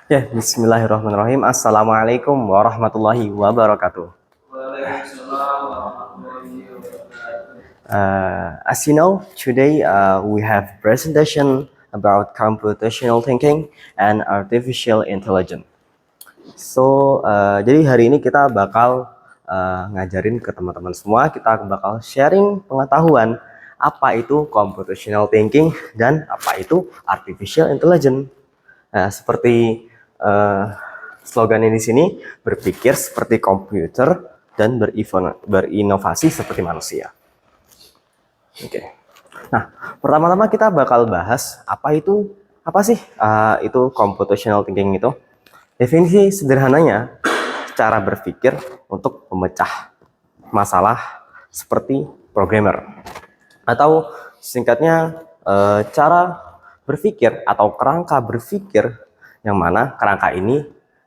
Ya, bismillahirrahmanirrahim. Assalamualaikum warahmatullahi wabarakatuh. As you know, today we have presentation about computational thinking and artificial intelligence. Jadi hari ini kita bakal ngajarin ke teman-teman semua, kita bakal sharing pengetahuan apa itu computational thinking dan apa itu artificial intelligence. Seperti slogannya di sini, berpikir seperti komputer dan berinovasi seperti manusia. Oke. Nah, pertama-tama kita bakal bahas apa sih itu computational thinking itu. Definisi sederhananya, cara berpikir untuk memecah masalah seperti programmer, atau singkatnya cara berpikir atau kerangka berpikir yang mana kerangka ini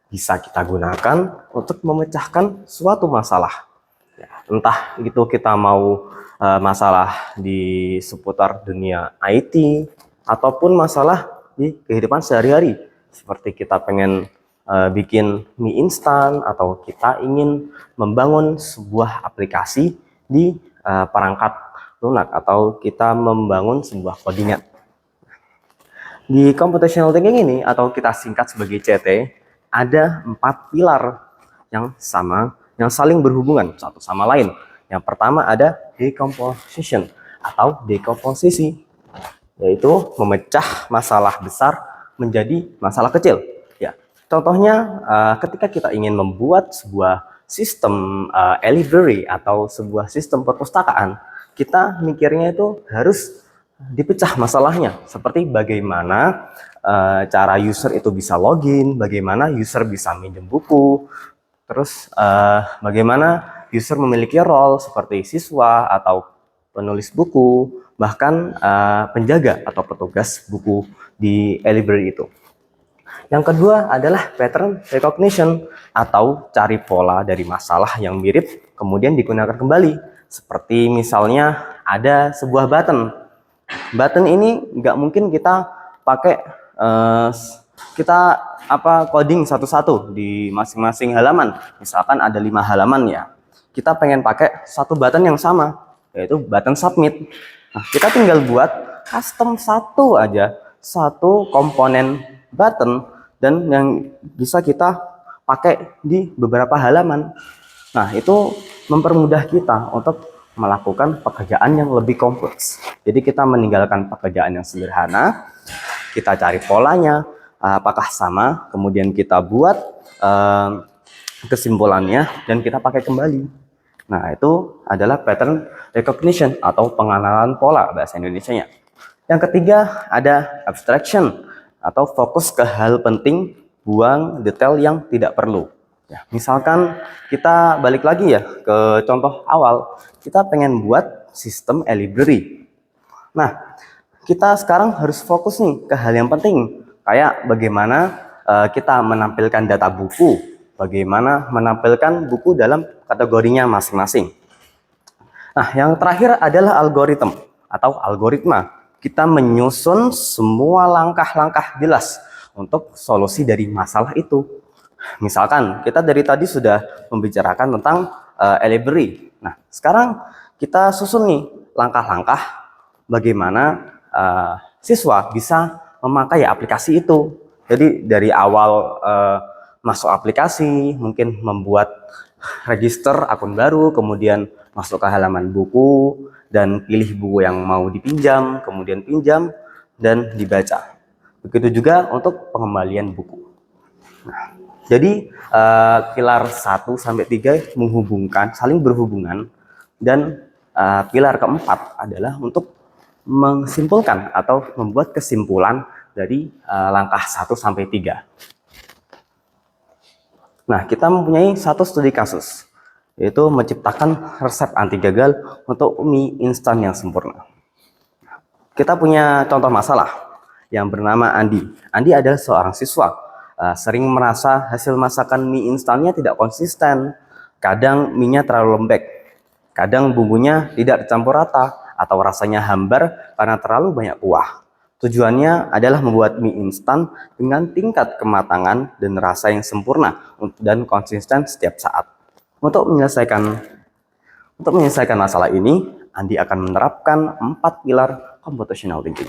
bisa kita gunakan untuk memecahkan suatu masalah. Ya, entah itu kita mau masalah di seputar dunia IT ataupun masalah di kehidupan sehari-hari, seperti kita pengen bikin mie instan atau kita ingin membangun sebuah aplikasi di perangkat lunak atau kita membangun sebuah codingan. Di computational thinking ini atau kita singkat sebagai CT, ada 4 pilar yang sama, yang saling berhubungan satu sama lain. Yang pertama ada decomposition atau dekomposisi, yaitu memecah masalah besar menjadi masalah kecil. Ya, contohnya ketika kita ingin membuat sebuah sistem library atau sebuah sistem perpustakaan, kita mikirnya itu harus dipecah masalahnya, seperti bagaimana cara user itu bisa login, bagaimana user bisa minjem buku, terus bagaimana user memiliki role seperti siswa atau penulis buku, bahkan penjaga atau petugas buku di library itu. Yang kedua adalah pattern recognition atau cari pola dari masalah yang mirip kemudian digunakan kembali. Seperti misalnya ada sebuah button ini nggak mungkin kita pakai kita coding satu-satu di masing-masing halaman. Misalkan ada 5 halaman ya, kita pengen pakai satu button yang sama, yaitu button submit. Nah, kita tinggal buat custom satu komponen button dan yang bisa kita pakai di beberapa halaman. Nah, itu mempermudah kita untuk melakukan pekerjaan yang lebih kompleks. Jadi kita meninggalkan pekerjaan yang sederhana, kita cari polanya, apakah sama, kemudian kita buat kesimpulannya dan kita pakai kembali. Nah, itu adalah pattern recognition atau pengenalan pola bahasa Indonesianya. Yang ketiga ada abstraction atau fokus ke hal penting, buang detail yang tidak perlu. Ya, misalkan kita balik lagi ya ke contoh awal, kita pengen buat sistem library. Nah, kita sekarang harus fokus nih ke hal yang penting, kayak bagaimana kita menampilkan data buku, bagaimana menampilkan buku dalam kategorinya masing-masing. Nah, yang terakhir adalah algoritma. Kita menyusun semua langkah-langkah jelas untuk solusi dari masalah itu. Misalkan kita dari tadi sudah membicarakan tentang library. Nah, sekarang kita susun nih langkah-langkah bagaimana siswa bisa memakai aplikasi itu. Jadi dari awal masuk aplikasi, mungkin membuat register akun baru, kemudian masuk ke halaman buku dan pilih buku yang mau dipinjam, kemudian pinjam dan dibaca. Begitu juga untuk pengembalian buku. Nah, jadi pilar 1 sampai 3 saling berhubungan, dan pilar keempat adalah untuk menyimpulkan atau membuat kesimpulan dari langkah 1 sampai 3. Nah, kita mempunyai satu studi kasus, yaitu menciptakan resep anti gagal untuk mie instan yang sempurna. Kita punya contoh masalah yang bernama Andi. Andi adalah seorang siswa, sering merasa hasil masakan mie instannya tidak konsisten. Kadang mie-nya terlalu lembek, kadang bumbunya tidak dicampur rata, atau rasanya hambar karena terlalu banyak kuah. Tujuannya adalah membuat mie instan dengan tingkat kematangan dan rasa yang sempurna dan konsisten setiap saat. Untuk menyelesaikan masalah ini, Andi akan menerapkan 4 pilar computational thinking.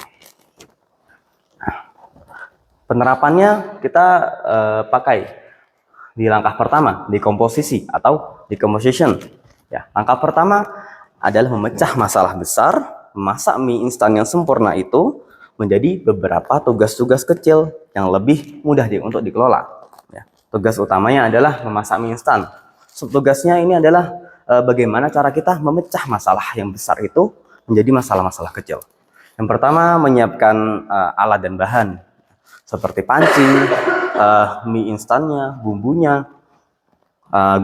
Penerapannya kita pakai di langkah pertama, di komposisi atau decomposition. Ya, langkah pertama adalah memecah masalah besar, memasak mie instan yang sempurna itu menjadi beberapa tugas-tugas kecil yang lebih mudah untuk dikelola. Ya, tugas utamanya adalah memasak mie instan. Subtugasnya ini adalah bagaimana cara kita memecah masalah yang besar itu menjadi masalah-masalah kecil. Yang pertama, menyiapkan alat dan bahan seperti panci, mie instannya, bumbunya,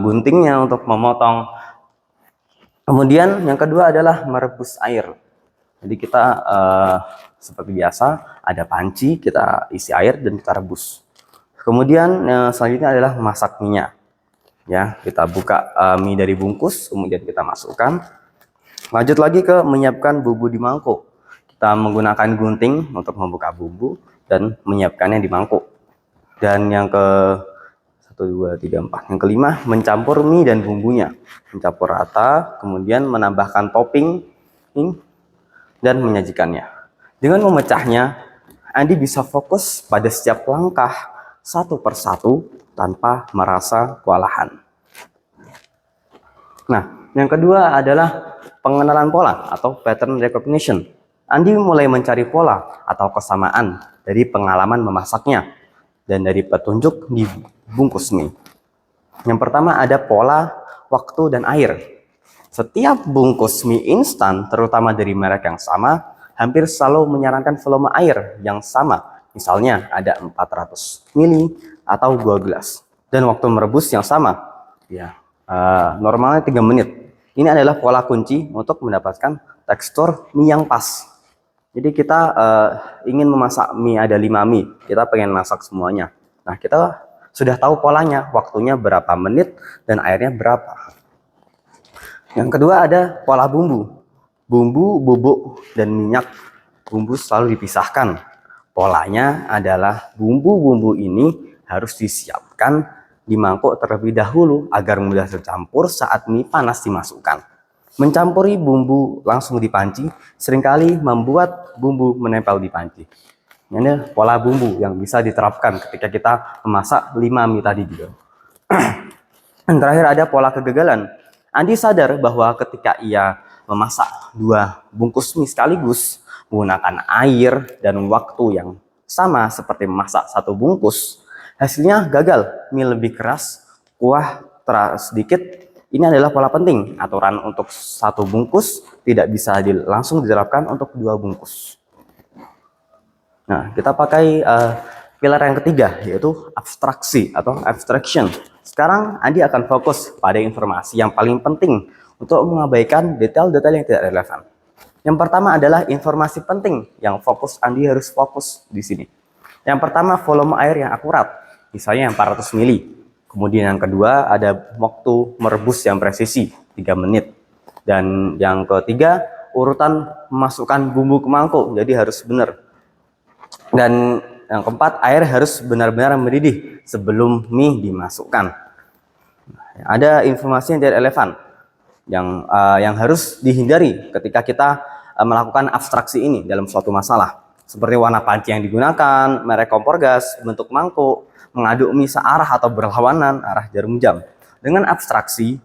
guntingnya untuk memotong. Kemudian yang kedua adalah merebus air. Jadi kita seperti biasa ada panci, kita isi air dan kita rebus. Kemudian selanjutnya adalah memasak minyak. Ya, kita buka mie dari bungkus, kemudian kita masukkan. Lanjut lagi ke menyiapkan bumbu di mangkuk. Kita menggunakan gunting untuk membuka bumbu dan menyiapkannya di mangkuk. Dan yang ke 1, 2, 3, 4. Yang kelima, mencampur mie dan bumbunya. Mencampur rata, kemudian menambahkan topping dan menyajikannya. Dengan memecahnya, Andi bisa fokus pada setiap langkah satu persatu tanpa merasa kewalahan. Nah, yang kedua adalah pengenalan pola atau pattern recognition. Andi mulai mencari pola atau kesamaan dari pengalaman memasaknya dan dari petunjuk di bungkus mie. Yang pertama ada pola, waktu, dan air. Setiap bungkus mie instan, terutama dari merek yang sama, hampir selalu menyarankan volume air yang sama. Misalnya ada 400 ml atau 2 gelas. Dan waktu merebus yang sama, ya normalnya 3 menit. Ini adalah pola kunci untuk mendapatkan tekstur mie yang pas. Jadi kita ingin memasak mie, ada 5 mie, kita pengen masak semuanya. Nah, kita sudah tahu polanya, waktunya berapa menit dan airnya berapa. Yang kedua ada pola bumbu. Bumbu, bubuk, dan minyak bumbu selalu dipisahkan. Polanya adalah bumbu-bumbu ini harus disiapkan di mangkuk terlebih dahulu agar mudah tercampur saat mie panas dimasukkan. Mencampuri bumbu langsung di panci seringkali membuat bumbu menempel di panci. Ini pola bumbu yang bisa diterapkan ketika kita memasak 5 mie tadi juga. Dan terakhir ada pola kegagalan. Andi sadar bahwa ketika ia memasak 2 bungkus mie sekaligus menggunakan air dan waktu yang sama seperti memasak 1 bungkus, hasilnya gagal. Mie lebih keras, kuah sedikit. Ini adalah pola penting. Aturan untuk 1 bungkus tidak bisa langsung diterapkan untuk 2 bungkus. Nah, kita pakai pilar yang ketiga, yaitu abstraksi atau abstraction. Sekarang Andi akan fokus pada informasi yang paling penting untuk mengabaikan detail-detail yang tidak relevan. Yang pertama adalah informasi penting yang Andi harus fokus di sini. Yang pertama, volume air yang akurat, misalnya yang 400 ml. Kemudian yang kedua ada waktu merebus yang presisi, 3 menit. Dan yang ketiga, urutan memasukkan bumbu ke mangkuk, jadi harus benar. Dan yang keempat, air harus benar-benar mendidih sebelum mie dimasukkan. Ada informasi yang tidak relevan yang harus dihindari ketika kita melakukan abstraksi ini dalam suatu masalah. Seperti warna panci yang digunakan, merek kompor gas, bentuk mangkuk, mengaduk mie searah atau berlawanan arah jarum jam. Dengan abstraksi,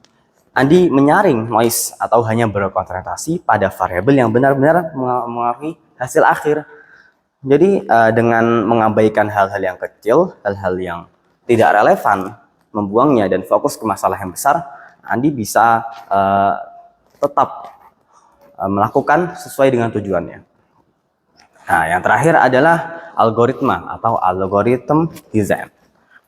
Andi menyaring noise atau hanya berkonsentrasi pada variabel yang benar-benar mengaruhi hasil akhir. Jadi dengan mengabaikan hal-hal yang kecil, hal-hal yang tidak relevan, membuangnya dan fokus ke masalah yang besar, Andi bisa tetap melakukan sesuai dengan tujuannya. Nah, yang terakhir adalah algoritma atau algorithm design.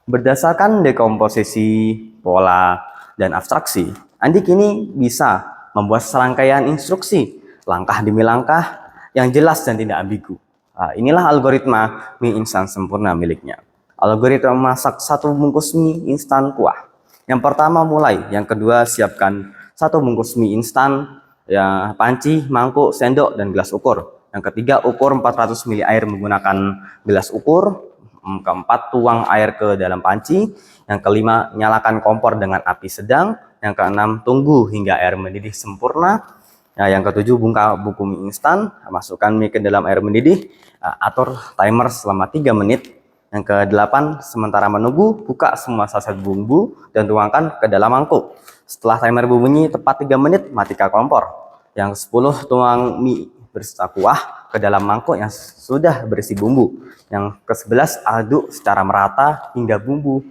Berdasarkan dekomposisi, pola, dan abstraksi, Andi kini bisa membuat serangkaian instruksi, langkah demi langkah yang jelas dan tidak ambigu. Nah, inilah algoritma mie instan sempurna miliknya. Algoritma memasak 1 bungkus mie instan kuah. Yang pertama mulai, yang kedua siapkan 1 bungkus mie instan, ya, panci, mangkuk, sendok, dan gelas ukur. Yang ketiga, ukur 400 ml air menggunakan gelas ukur. Keempat, tuang air ke dalam panci. Yang kelima, nyalakan kompor dengan api sedang. Yang keenam, tunggu hingga air mendidih sempurna. Nah, yang ketujuh, buka buku mie instan, masukkan mie ke dalam air mendidih, atur timer selama 3 menit. Yang kedelapan, sementara menunggu, buka semua saset bumbu dan tuangkan ke dalam mangkuk. Setelah timer berbunyi tepat 3 menit, matikan kompor. Yang ke-10, tuang mie berserta kuah ke dalam mangkuk yang sudah berisi bumbu. Yang ke-11, aduk secara merata hingga bumbu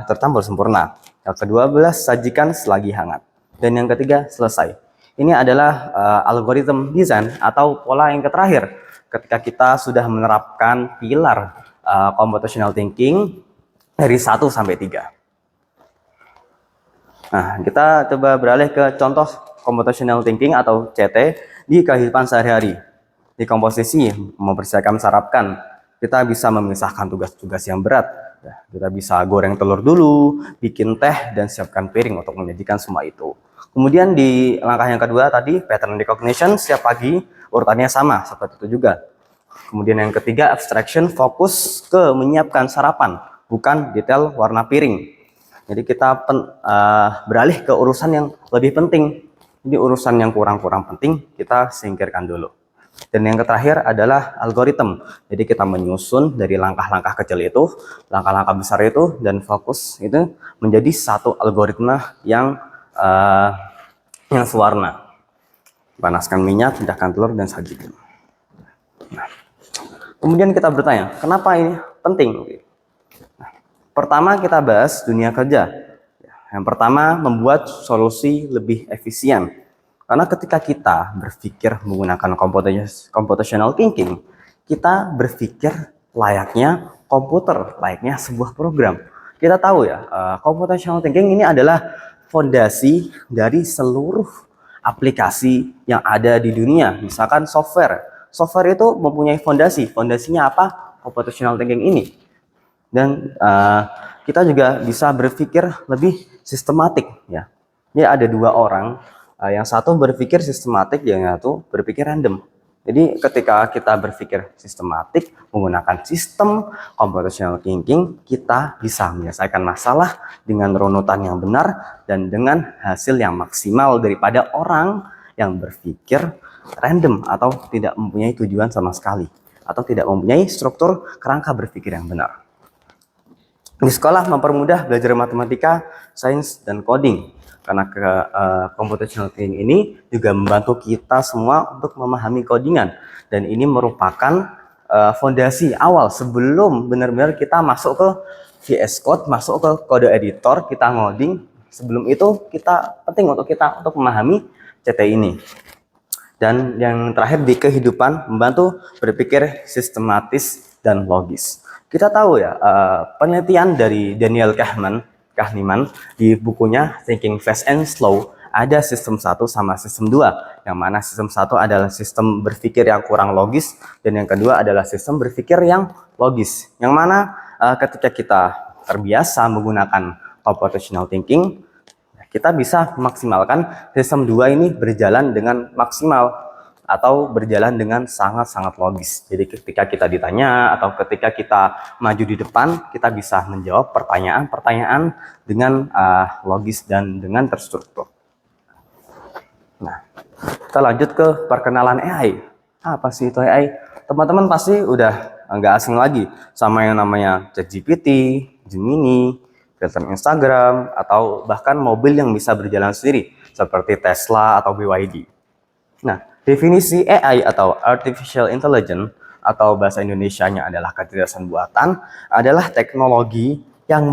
tercampur sempurna. Yang ke-12, sajikan selagi hangat. Dan yang ketiga, selesai. Ini adalah algoritma desain atau pola yang terakhir ketika kita sudah menerapkan pilar computational thinking dari 1 sampai 3. Nah, kita coba beralih ke contoh computational thinking atau CT di kehidupan sehari-hari. Di komposisi, mempersiapkan sarapan, kita bisa memisahkan tugas-tugas yang berat. Kita bisa goreng telur dulu, bikin teh, dan siapkan piring untuk menyajikan semua itu. Kemudian di langkah yang kedua tadi, pattern recognition, setiap pagi urutannya sama, seperti itu juga. Kemudian yang ketiga, abstraction, fokus ke menyiapkan sarapan, bukan detail warna piring. Jadi kita beralih ke urusan yang lebih penting. Ini urusan yang kurang-kurang penting, kita singkirkan dulu. Dan yang terakhir adalah algoritma. Jadi kita menyusun dari langkah-langkah kecil itu, langkah-langkah besar itu, dan fokus itu menjadi satu algoritma yang sewarna. Panaskan minyak, pindahkan telur, dan sajikan. Nah, kemudian kita bertanya, kenapa ini penting? Nah, pertama kita bahas dunia kerja. Yang pertama, membuat solusi lebih efisien. Karena ketika kita berpikir menggunakan computational thinking, kita berpikir layaknya komputer, layaknya sebuah program. Kita tahu ya, computational thinking ini adalah fondasi dari seluruh aplikasi yang ada di dunia. Misalkan software. Software itu mempunyai fondasi. Fondasinya apa? Computational thinking ini. Dan kita juga bisa berpikir lebih sistematik ya. Ini ada dua orang, yang satu berpikir sistematik, yang satu berpikir random. Jadi ketika kita berpikir sistematik menggunakan sistem computational thinking, kita bisa menyelesaikan masalah dengan runutan yang benar dan dengan hasil yang maksimal daripada orang yang berpikir random atau tidak mempunyai tujuan sama sekali atau tidak mempunyai struktur kerangka berpikir yang benar. Di sekolah mempermudah belajar matematika, sains, dan coding. Karena computational thinking ini juga membantu kita semua untuk memahami codingan. Dan ini merupakan fondasi awal sebelum benar-benar kita masuk ke VS Code, masuk ke kode editor, kita ngoding. Sebelum itu penting untuk kita untuk memahami CT ini. Dan yang terakhir di kehidupan, membantu berpikir sistematis dan logis. Kita tahu ya, penelitian dari Daniel Kahneman di bukunya Thinking Fast and Slow, ada sistem 1 sama sistem 2. Yang mana sistem 1 adalah sistem berpikir yang kurang logis, dan yang kedua adalah sistem berpikir yang logis. Yang mana ketika kita terbiasa menggunakan computational thinking, kita bisa memaksimalkan sistem 2 ini berjalan dengan maksimal atau berjalan dengan sangat-sangat logis. Jadi ketika kita ditanya atau ketika kita maju di depan, kita bisa menjawab pertanyaan-pertanyaan dengan logis dan dengan terstruktur. Nah, kita lanjut ke perkenalan AI. Apa sih itu AI? Teman-teman pasti udah nggak asing lagi sama yang namanya ChatGPT, Gemini, filter Instagram, atau bahkan mobil yang bisa berjalan sendiri seperti Tesla atau BYD. Nah, definisi AI atau Artificial Intelligence atau bahasa Indonesianya adalah kecerdasan buatan, adalah teknologi yang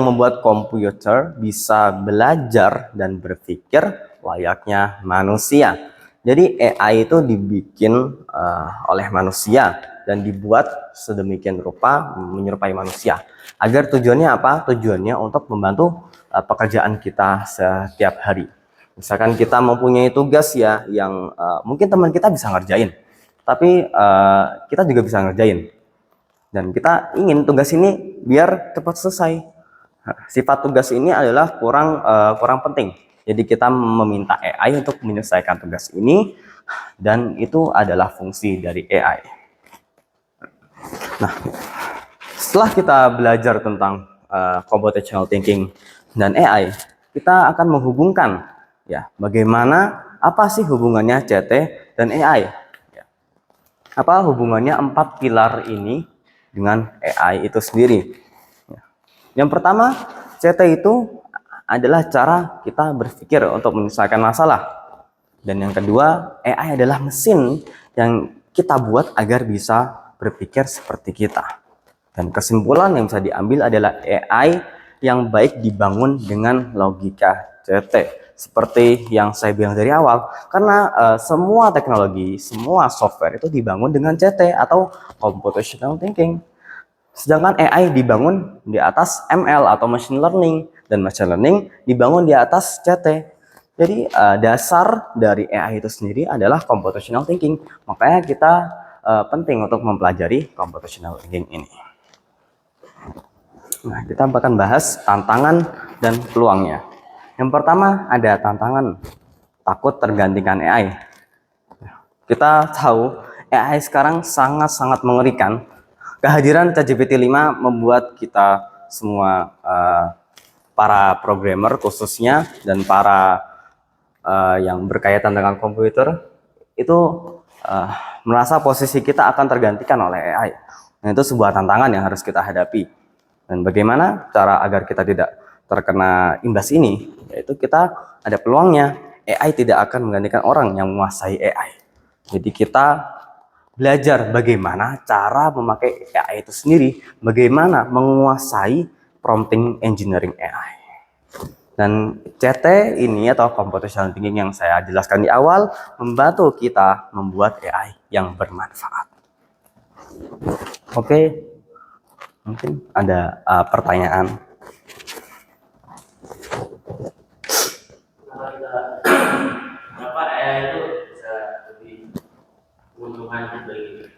membuat komputer bisa belajar dan berpikir layaknya manusia. Jadi AI itu dibikin oleh manusia dan dibuat sedemikian rupa menyerupai manusia. Agar tujuannya apa? Tujuannya untuk membantu pekerjaan kita setiap hari. Misalkan kita mempunyai tugas ya yang mungkin teman kita bisa ngerjain, tapi kita juga bisa ngerjain. Dan kita ingin tugas ini biar cepat selesai. Sifat tugas ini adalah kurang penting. Jadi kita meminta AI untuk menyelesaikan tugas ini, dan itu adalah fungsi dari AI. Nah, setelah kita belajar tentang computational thinking dan AI, kita akan menghubungkan ya bagaimana, apa sih hubungannya CT dan AI. Ya. Apa hubungannya 4 pilar ini dengan AI itu sendiri. Ya. Yang pertama, CT itu adalah cara kita berpikir untuk menyelesaikan masalah. Dan yang kedua, AI adalah mesin yang kita buat agar bisa berpikir seperti kita. Dan kesimpulan yang bisa diambil adalah AI yang baik dibangun dengan logika CT. Seperti yang saya bilang dari awal, karena semua teknologi, semua software itu dibangun dengan CT atau computational thinking. Sedangkan AI dibangun di atas ML atau machine learning, dan machine learning dibangun di atas CT. Jadi dasar dari AI itu sendiri adalah computational thinking. Makanya kita penting untuk mempelajari computational thinking ini. Nah, kita akan bahas tantangan dan peluangnya. Yang pertama ada tantangan, takut tergantikan AI. Kita tahu AI sekarang sangat-sangat mengerikan. Kehadiran ChatGPT 5 membuat kita semua para programmer khususnya dan para yang berkaitan dengan komputer itu merasa posisi kita akan tergantikan oleh AI. Nah, itu sebuah tantangan yang harus kita hadapi. Dan bagaimana cara agar kita tidak terkena imbas ini? Yaitu kita ada peluangnya. AI tidak akan menggantikan orang yang menguasai AI. Jadi kita belajar bagaimana cara memakai AI itu sendiri, bagaimana menguasai prompting engineering AI. Dan CT ini atau computational thinking yang saya jelaskan di awal membantu kita membuat AI yang bermanfaat. Oke, mungkin ada pertanyaan. Kenapa AI itu bisa lebih menguntungkan bagi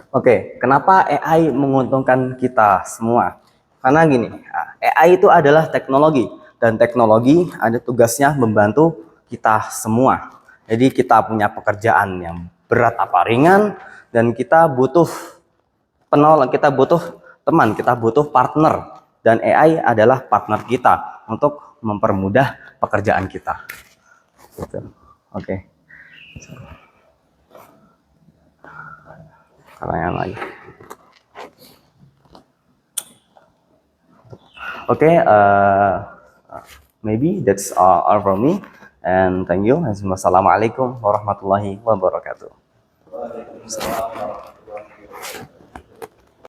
Oke, kenapa AI menguntungkan kita semua? Karena gini, AI itu adalah teknologi, dan teknologi ada tugasnya membantu kita semua. Jadi kita punya pekerjaan yang berat apa ringan, dan kita butuh penolong, kita butuh teman, kita butuh partner, dan AI adalah partner kita untuk mempermudah pekerjaan kita. Oke. Pertanyaan lagi. Okay, maybe that's all from me, and thank you. Wassalamualaikum warahmatullahi wabarakatuh. Waalaikumsalam warahmatullahi wabarakatuh.